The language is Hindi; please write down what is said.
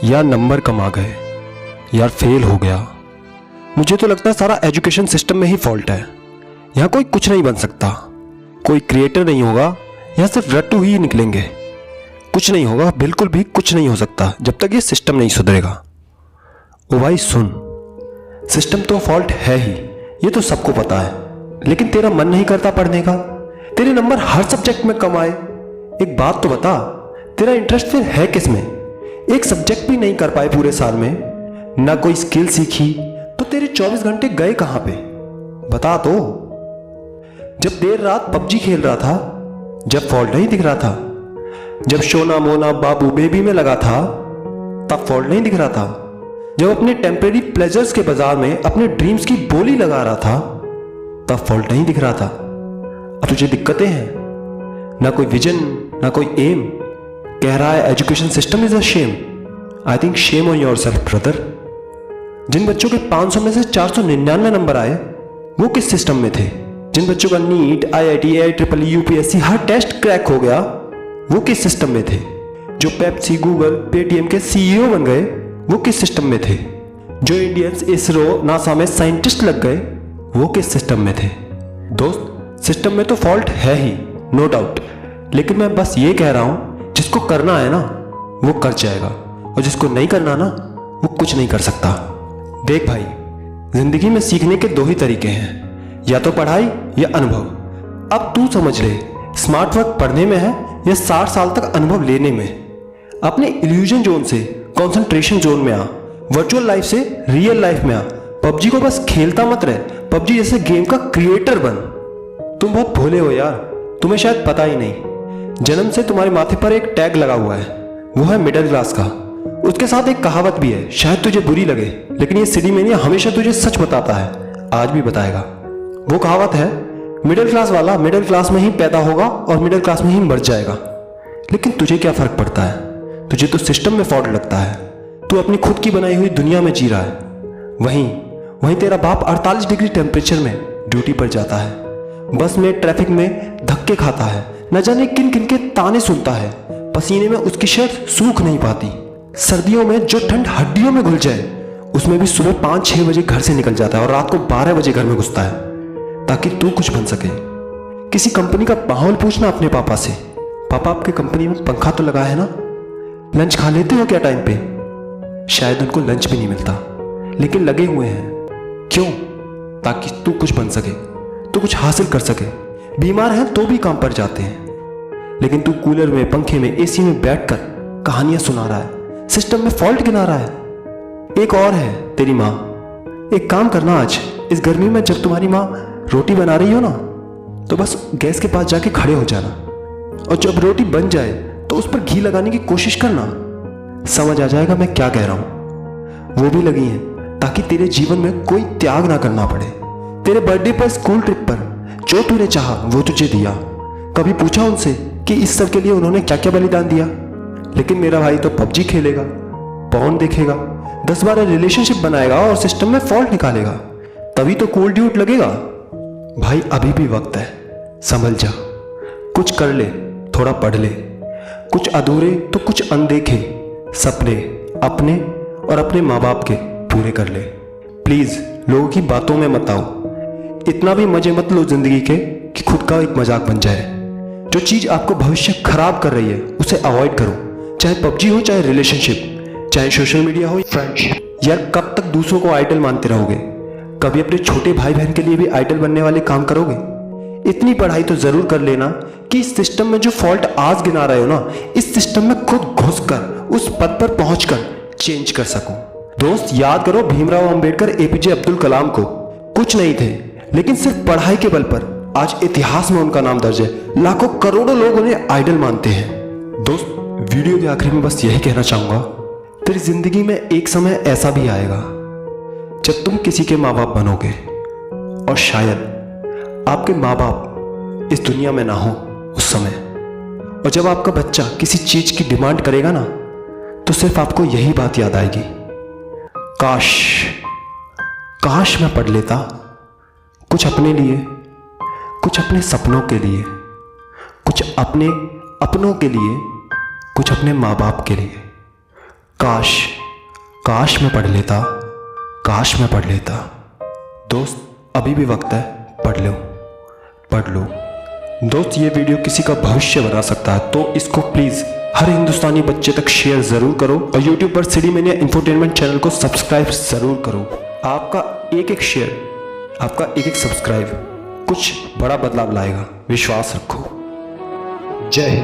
या नंबर कम आ गए, यार फेल हो गया। मुझे तो लगता है सारा एजुकेशन सिस्टम में ही फॉल्ट है। यहाँ कोई कुछ नहीं बन सकता, कोई क्रिएटर नहीं होगा, यहाँ सिर्फ रट्टू ही निकलेंगे। कुछ नहीं होगा, बिल्कुल भी कुछ नहीं हो सकता जब तक ये सिस्टम नहीं सुधरेगा। ओ भाई सुन, सिस्टम तो फॉल्ट है ही, ये तो सबको पता है, लेकिन तेरा मन नहीं करता पढ़ने का। तेरे नंबर हर सब्जेक्ट में कम आए। एक बात तो बता, तेरा इंटरेस्ट फिर है किस में? एक सब्जेक्ट भी नहीं कर पाए पूरे साल में, ना कोई स्किल सीखी, तो तेरे 24 घंटे गए कहां पे? बता तो। जब देर रात पबजी खेल रहा था, जब फॉल्ट नहीं दिख रहा था। जब शोना मोना बाबू बेबी में लगा था, तब फॉल्ट नहीं दिख रहा था। जब अपने टेम्परेरी प्लेजर्स के बाजार में अपने ड्रीम्स की बोली लगा रहा था, तब फॉल्ट नहीं दिख रहा था। अब तुझे दिक्कतें हैं, ना कोई विजन, ना कोई एम। कह रहा है education system is a shame. I think shame on yourself brother. जिन बच्चों के 500 में से 499 नंबर आए, वो किस सिस्टम में थे? जिन बच्चों का नीट, IIT, IEEE, यूपीएससी हर टेस्ट क्रैक हो गया, वो किस सिस्टम में थे? जो पेप्सी, गूगल, पेटीएम के CEO बन गए, वो किस सिस्टम में थे? जो इंडियंस इसरो, नासा में साइंटिस्ट लग गए, वो किस सिस्टम में थे? दोस्त, सिस्टम में तो फॉल्ट है ही, नो डाउट, लेकिन मैं बस ये कह रहा हूं, जिसको करना है ना वो कर जाएगा, और जिसको नहीं करना ना वो कुछ नहीं कर सकता। देख भाई, जिंदगी में सीखने के दो ही तरीके हैं, या तो पढ़ाई या अनुभव। अब तू समझ ले, स्मार्ट वर्क पढ़ने में है या 60 साल तक अनुभव लेने में। अपने इल्यूजन जोन से कंसंट्रेशन जोन में आ, वर्चुअल लाइफ से रियल लाइफ में आ। पबजी को बस खेलता मत रहे, पबजी जैसे गेम का क्रिएटर बन। तुम बहुत भोले हो यार, तुम्हें शायद पता ही नहीं, जन्म से तुम्हारे माथे पर एक टैग लगा हुआ है, वो है मिडिल क्लास का। उसके साथ एक कहावत भी है, शायद तुझे बुरी लगे, लेकिन ये सिटी मेनिया हमेशा तुझे सच बताता है, आज भी बताएगा। वो कहावत है, मिडिल क्लास वाला मिडिल क्लास में ही पैदा होगा और मिडिल क्लास में ही मर जाएगा। लेकिन तुझे क्या फर्क पड़ता है? तुझे तो सिस्टम में फॉल्ट लगता है। तू अपनी खुद की बनाई हुई दुनिया में जी रहा है। वहीं तेरा बाप 48 डिग्री टेम्परेचर में ड्यूटी पर जाता है, बस में ट्रैफिक में धक्के खाता है, न जाने किन किन के ताने सुनता है, पसीने में उसकी शर्ट सूख नहीं पाती। सर्दियों में जो ठंड हड्डियों में घुल जाए, उसमें भी सुबह 5-6 बजे घर से निकल जाता है और रात को 12 बजे घर में घुसता है, ताकि तू कुछ बन सके। किसी कंपनी का माहौल पूछना अपने पापा से, पापा आपके कंपनी में पंखा तो लगा है ना? लंच खा लेते हो क्या टाइम पे? शायद उनको लंच भी नहीं मिलता, लेकिन लगे हुए हैं। क्यों? ताकि तू कुछ बन सके, तू कुछ हासिल कर सके। बीमार हैं तो भी काम पर जाते हैं, लेकिन तू कूलर में, पंखे में, AC में बैठकर कहानियां सुना रहा है, सिस्टम में फॉल्ट गिना रहा है। एक और है तेरी माँ। एक काम करना, आज इस गर्मी में जब तुम्हारी माँ रोटी बना रही हो ना, तो बस गैस के पास जाके खड़े हो जाना, और जब रोटी बन जाए तो उस पर घी लगाने की कोशिश करना। समझ आ जाएगा मैं क्या कह रहा हूं। वो भी लगी हैं ताकि तेरे जीवन में कोई त्याग ना करना पड़े। तेरे बर्थडे पर, स्कूल ट्रिप पर जो तूने चाहा वो तुझे दिया। कभी पूछा उनसे कि इस सब के लिए उन्होंने क्या क्या बलिदान दिया? लेकिन मेरा भाई तो पबजी खेलेगा, पॉर्न देखेगा, 10-12 रिलेशनशिप बनाएगा और सिस्टम में फॉल्ट निकालेगा, तभी तो कूल ड्यूट लगेगा। भाई अभी भी वक्त है, संभल जा, कुछ कर ले, थोड़ा पढ़ ले, कुछ अधूरे तो कुछ अनदेखे सपने अपने और अपने माँ बाप के पूरे कर ले। प्लीज लोगों की बातों में मत आओ, इतना भी मजे मत लो जिंदगी के कि खुद का एक मजाक बन जाए। जो चीज आपको भविष्य खराब कर रही है उसे अवॉइड करो, चाहे पबजी हो, चाहे रिलेशनशिप, चाहे सोशल मीडिया हो, फ्रेंडशिप। यार कब तक दूसरों को आइडल मानते रहोगे? कभी अपने छोटे भाई बहन के लिए भी आइडल बनने वाले काम करोगे? इतनी पढ़ाई तो जरूर कर लेना कि इस सिस्टम में जो फॉल्ट आज गिना रहे हो ना, इस सिस्टम में खुद घुसकर उस पद पर पहुंचकर चेंज कर सको। दोस्त, याद करो भीमराव अंबेडकर, APJ अब्दुल कलाम को कुछ नहीं थे, लेकिन सिर्फ पढ़ाई के बल पर आज इतिहास में उनका नाम दर्ज है। लाखों करोड़ों लोग उन्हें आइडल मानते हैं। दोस्त, वीडियो के आखिर में बस यही कहना चाहूंगा, तेरी जिंदगी में एक समय ऐसा भी आएगा जब तुम किसी के माँ बाप बनोगे, और शायद आपके माँ बाप इस दुनिया में ना हो उस समय। और जब आपका बच्चा किसी चीज की डिमांड करेगा ना, तो सिर्फ आपको यही बात याद आएगी, काश काश मैं पढ़ लेता कुछ अपने लिए, कुछ अपने सपनों के लिए, कुछ अपने अपनों के लिए, कुछ अपने माँ बाप के लिए। काश काश मैं पढ़ लेता, काश मैं पढ़ लेता। दोस्त अभी भी वक्त है, पढ़ लो। दोस्त ये वीडियो किसी का भविष्य बना सकता है, तो इसको प्लीज़ हर हिंदुस्तानी बच्चे तक शेयर ज़रूर करो और YouTube पर सिटी मैनिया इंफोटेनमेंट चैनल को सब्सक्राइब ज़रूर करो। आपका एक शेयर, आपका एक सब्सक्राइब कुछ बड़ा बदलाव लाएगा, विश्वास रखो। जय हिंद।